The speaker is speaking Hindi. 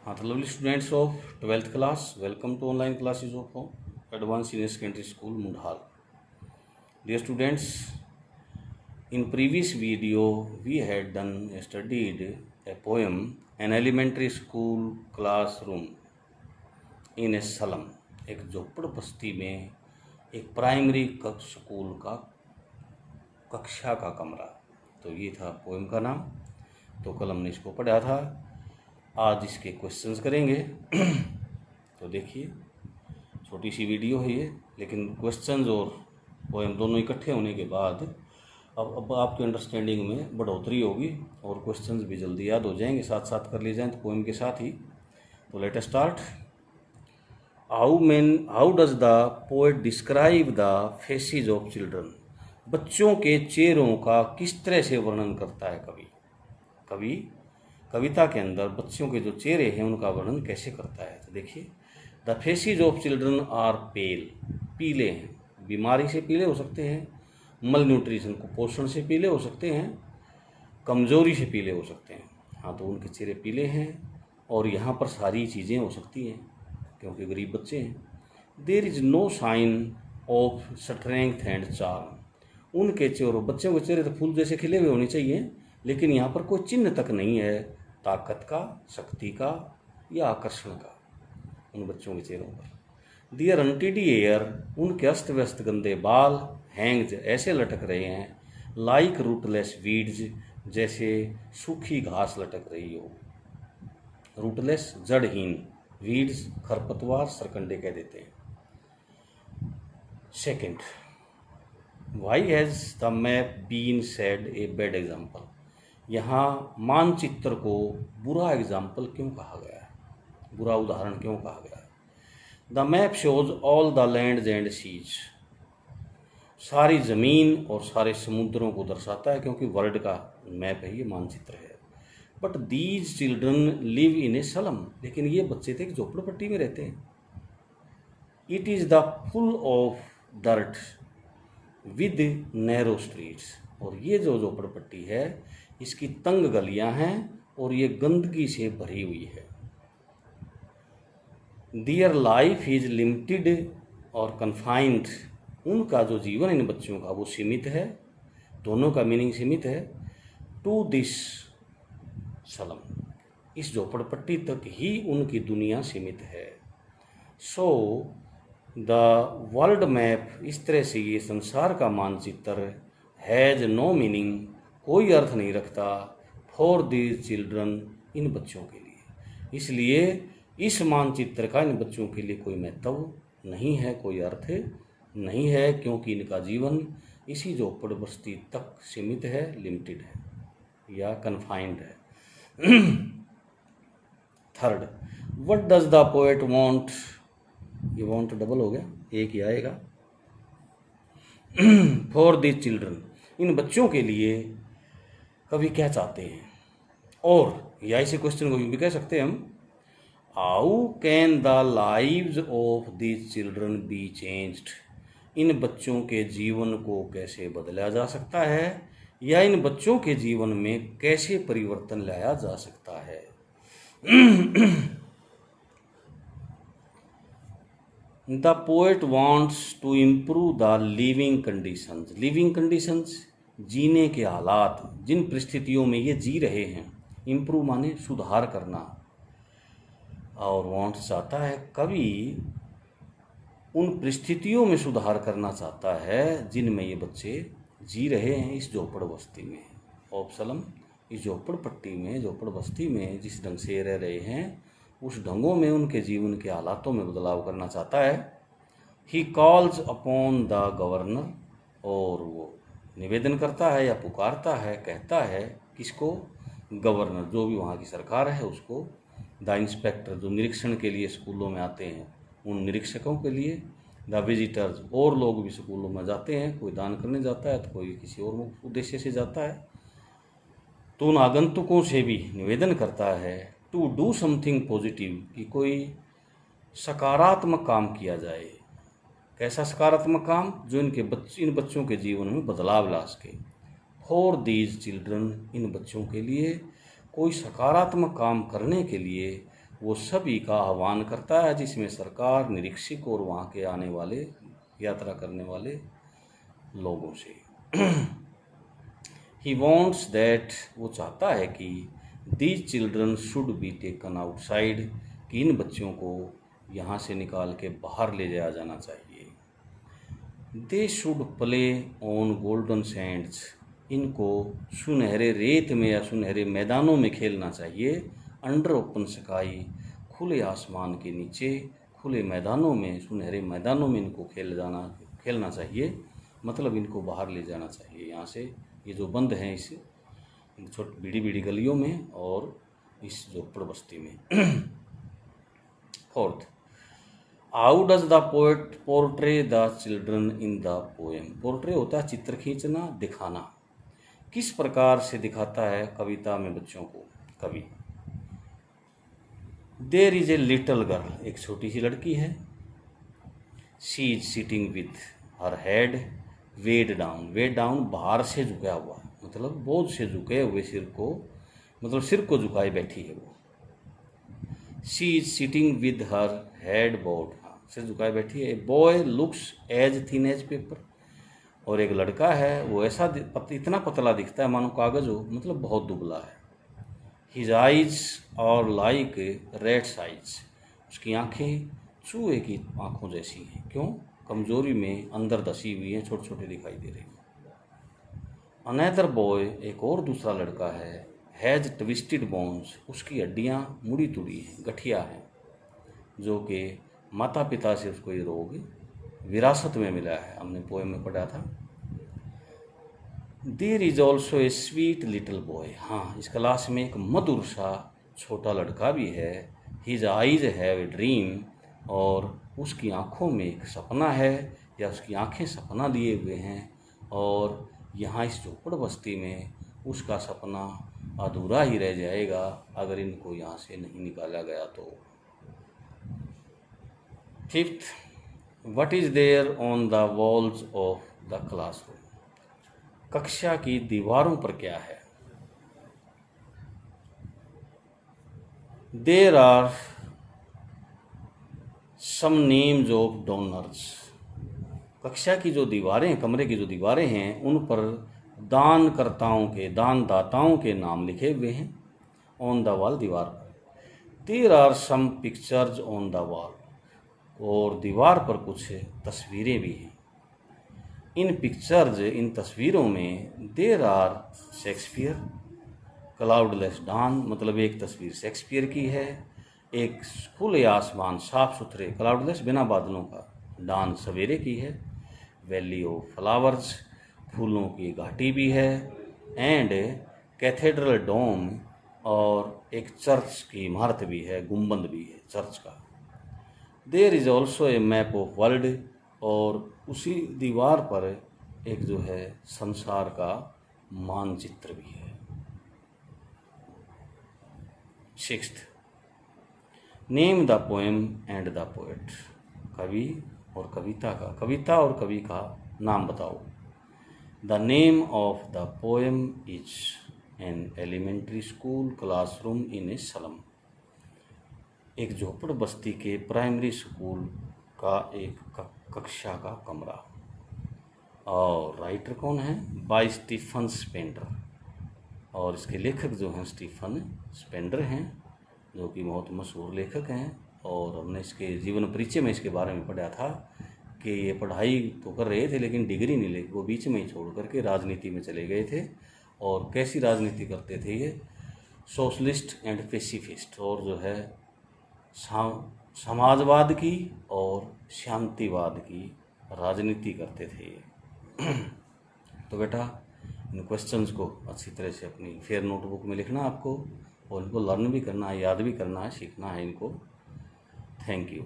हाँ तो lovely students of 12th class, welcome to online classes of advance senior secondary school Mundal. Dear students, in previous video we had studied a poem, an elementary school classroom in a slum. एक झोपड़ बस्ती में एक प्राइमरी स्कूल का कक्षा का कमरा. तो ये था पोएम का नाम. तो कल हमने इसको पढ़ा था. आज इसके क्वेश्चंस करेंगे. तो देखिए, छोटी सी वीडियो है ये, लेकिन क्वेश्चंस और पोएम दोनों इकट्ठे होने के बाद अब आपके अंडरस्टैंडिंग में बढ़ोतरी होगी और क्वेश्चंस भी जल्दी याद हो जाएंगे. साथ साथ कर लिए जाएं तो पोएम के साथ ही. तो let us start. How does the poet describe the faces of children. बच्चों के चेहरों का किस तरह से वर्णन करता है कवि कविता के अंदर बच्चों के जो चेहरे हैं उनका वर्णन कैसे करता है. तो देखिए, the faces of children are pale. पीले हैं. बीमारी से पीले हो सकते हैं, मल न्यूट्रिशन कुपोषण से पीले हो सकते हैं, कमजोरी से पीले हो सकते हैं. हाँ, तो उनके चेहरे पीले हैं. और यहाँ पर सारी चीज़ें हो सकती हैं क्योंकि गरीब बच्चे हैं. There is no sign of strength and charm. उनके चेहरों, बच्चों के चेहरे तो फूल जैसे खिले हुए होने चाहिए, लेकिन यहाँ पर कोई चिन्ह तक नहीं है ताकत का, शक्ति का या आकर्षण का उन बच्चों के चेहरों पर. दियर अनटिडी एयर. उनके अस्त व्यस्त गंदे बाल हैंग्ज ऐसे लटक रहे हैं, लाइक रूटलेस वीड्स, जैसे सूखी घास लटक रही हो. रूटलेस जड़हीन, वीड्स खरपतवार, सरकंडे कह देते हैं. Second, why has the map been said a bad example. यहाँ मानचित्र को बुरा एग्जाम्पल क्यों कहा गया है, बुरा उदाहरण क्यों कहा गया है. The map shows all the lands and seas. सारी ज़मीन और सारे समुद्रों को दर्शाता है क्योंकि वर्ल्ड का मैप है, ये मानचित्र है. But these children live in a slum. लेकिन ये बच्चे थे कि झोपड़पट्टी में रहते हैं. It is the full of dirt with narrow streets. और ये जो झोपड़पट्टी है इसकी तंग गलियां हैं और ये गंदगी से भरी हुई है. दियर लाइफ इज लिमिटेड और कन्फाइंड. उनका जो जीवन इन बच्चों का वो सीमित है. दोनों का मीनिंग सीमित है. To this slum. इस झोपड़पट्टी तक ही उनकी दुनिया सीमित है. सो द वर्ल्ड मैप, इस तरह से ये संसार का मानचित्र, हैज़ नो मीनिंग, कोई अर्थ नहीं रखता, फॉर दीज चिल्ड्रन, इन बच्चों के लिए. इसलिए इस मानचित्र का इन बच्चों के लिए कोई महत्व नहीं है, कोई अर्थ नहीं है, क्योंकि इनका जीवन इसी झोपड़ बस्ती तक सीमित है, लिमिटेड है या कन्फाइंड है. Third, what does the poet want. ये वांट डबल हो गया, एक ही आएगा. फॉर दीज चिल्ड्रन, इन बच्चों के लिए कवि क्या चाहते हैं. और या इसी क्वेश्चन को भी कह सकते हैं हम, how can the lives of these children be changed. इन बच्चों के जीवन को कैसे बदला जा सकता है या इन बच्चों के जीवन में कैसे परिवर्तन लाया जा सकता है. The poet wants to improve the living conditions. Living conditions, जीने के हालात, जिन परिस्थितियों में ये जी रहे हैं. इम्प्रूव माने सुधार करना. और वांट्स चाहता है, कवि उन परिस्थितियों में सुधार करना चाहता है जिनमें ये बच्चे जी रहे हैं इस झोपड़ बस्ती में. ऑफ स्लम, इस झोपड़पट्टी में, झोपड़ बस्ती में जिस ढंग से रह रहे हैं उस ढंगों में उनके जीवन के हालातों में बदलाव करना चाहता है. He calls upon the governor. और वो निवेदन करता है या पुकारता है, कहता है किसको, गवर्नर, जो भी वहाँ की सरकार है उसको. द इंस्पेक्टर, जो निरीक्षण के लिए स्कूलों में आते हैं उन निरीक्षकों के लिए. द विजिटर्स, और लोग भी स्कूलों में जाते हैं, कोई दान करने जाता है तो कोई किसी और उद्देश्य से जाता है. तो उन आगंतुकों से भी निवेदन करता है टू डू समथिंग पॉजिटिव, कि कोई सकारात्मक काम किया जाए. कैसा सकारात्मक काम, जो इन बच्चों के जीवन में बदलाव ला सके. फॉर दीज चिल्ड्रन, इन बच्चों के लिए कोई सकारात्मक काम करने के लिए वो सभी का आह्वान करता है, जिसमें सरकार, निरीक्षक और वहाँ के आने वाले, यात्रा करने वाले लोगों से। ही वॉन्ट्स दैट, वो चाहता है कि these children should be taken outside, कि इन बच्चों को यहाँ से निकाल के बाहर ले जाया जाना चाहिए। They should play on golden Sands, इनको सुनहरे रेत में या सुनहरे मैदानों में खेलना चाहिए। अंडर ओपन स्काई, खुले आसमान के नीचे, खुले मैदानों में, सुनहरे मैदानों में इनको खेलना चाहिए, मतलब इनको बाहर ले जाना चाहिए यहाँ से। ये जो बंद हैं इस छोटी बीड़ी बीड़ी गलियों में और इस झोपड़ बस्ती में। Fourth, how does the poet portray the children in the poem. Portray होता है चित्र खींचना, दिखाना। किस प्रकार से दिखाता है कविता में बच्चों को कवि। There is a little girl, एक छोटी सी लड़की है। She is sitting with her head weighed down, weighed down बाहर से झुका हुआ, मतलब बोझ से झुके हुए सिर को, मतलब सिर को झुकाए बैठी है वो। She is sitting with her head bowed, सिर झुकाए बैठी है। A boy looks as thin as paper, और एक लड़का है वो ऐसा इतना पतला दिखता है मानो कागज हो, मतलब बहुत दुबला है। हिज आइज और लाइक रेट्स आइज, उसकी आंखें चूहे की आंखों जैसी हैं। क्यों? कमजोरी में अंदर धसी हुई है, छोटे छोटे दिखाई दे रही है। अनदर बॉय, एक और दूसरा लड़का है। हैज ट्विस्टेड बोन्स, उसकी हड्डियाँ मुड़ी तुड़ी हैं, गठिया हैं, जो कि माता पिता से उसको ये रोग विरासत में मिला है, हमने पोएम में पढ़ा था। There is also a sweet little boy, हाँ इस क्लास में एक मधुर सा छोटा लड़का भी है। His eyes have a dream, और उसकी आँखों में एक सपना है, या उसकी आँखें सपना लिए हुए हैं, और यहाँ इस झोपड़ बस्ती में उसका सपना अधूरा ही रह जाएगा अगर इनको यहाँ से नहीं निकाला गया तो। Fifth, what is there on the walls of the classroom, कक्षा की दीवारों पर क्या है। There are some names of donors, कक्षा की जो दीवारें, कमरे की जो दीवारें हैं, उन पर दानकर्ताओं के, दानदाताओं के नाम लिखे हुए हैं ऑन द वॉल, दीवार पर। There are some pictures on the wall, और दीवार पर कुछ तस्वीरें भी हैं। इन पिक्चर्स, इन तस्वीरों में, there are Shakespeare, cloudless dawn, मतलब एक तस्वीर शेक्सपियर की है, एक खुले आसमान साफ सुथरे, क्लाउडलेस बिना बादलों का, डॉन सवेरे की है। वैली ऑफ फ्लावर्स, फूलों की घाटी भी है। एंड कैथेड्रल डोम, और एक चर्च की इमारत भी है, गुंबद भी है चर्च का। There is also a map of world, और उसी दीवार पर एक जो है संसार का मानचित्र भी है। Sixth, name the poem and the poet, कवि और कविता का, कविता और कवि का नाम बताओ। The name of the poem is an elementary school classroom in a slum, एक झोपड़ बस्ती के प्राइमरी स्कूल का एक कक्षा का कमरा। और राइटर कौन है? बाय स्टीफन स्पेंडर, और इसके लेखक जो हैं स्टीफन स्पेंडर हैं, जो कि बहुत मशहूर लेखक हैं। और हमने इसके जीवन परिचय में इसके बारे में पढ़ा था कि ये पढ़ाई तो कर रहे थे लेकिन डिग्री नहीं ले, वो बीच में ही छोड़ करके राजनीति में चले गए थे। और कैसी राजनीति करते थे ये? सोशलिस्ट एंड पेसिफिस्ट, और जो है समाजवाद की और शांतिवाद की राजनीति करते थे ये। तो बेटा इन क्वेश्चंस को अच्छी तरह से अपनी फेयर नोटबुक में लिखना आपको, और इनको लर्न भी करना है, याद भी करना है, सीखना है इनको। Thank you.